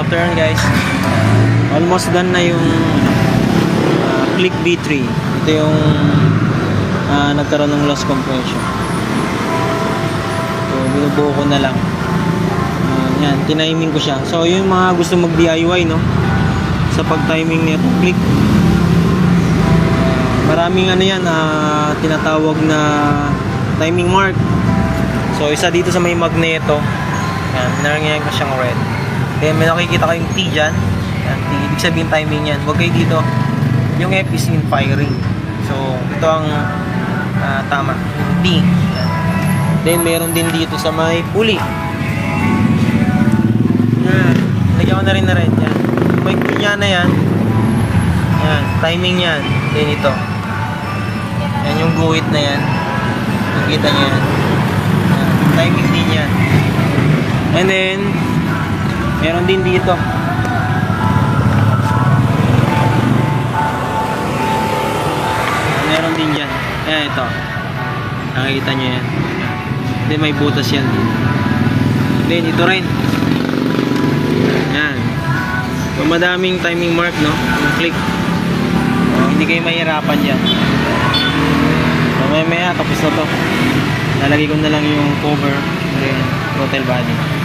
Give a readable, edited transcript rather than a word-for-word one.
afternoon guys. Almost done na yung Click V3. Ito yung nagkaroon ng loss compression. So binubuo ko na lang. Yan, tiniming ko siya. So yung mga gusto mag DIY no, sa pag timing nito Click, maraming ano yan, tinatawag na timing mark. So isa dito sa may magneto. Yan, pinarangyan ko siyang red. Then may nakikita kayong T dyan. Yan, T, ibig sabihin timing yan. Huwag kayo dito. Yung F is in firing. So ito ang tama, yung T. Yan. Then meron din dito sa may pulley. Yan, lagyan ko na rin na red. Yan, may punya na yan. Yan, timing yan. Then ito. Yan yung guhit na yan. Nakita nyo yan. Yan, timing din yan. And then meron din dito. Meron din dyan. Ayan, ito. Nakikita nyo yan. Then may butas yan. Then ito rin. Yan. So madaming timing mark no. Yung Click. So, hindi kayo mahirapan dyan. So maya tapos na to. Lalagay ko na lang yung cover. Then throttle body.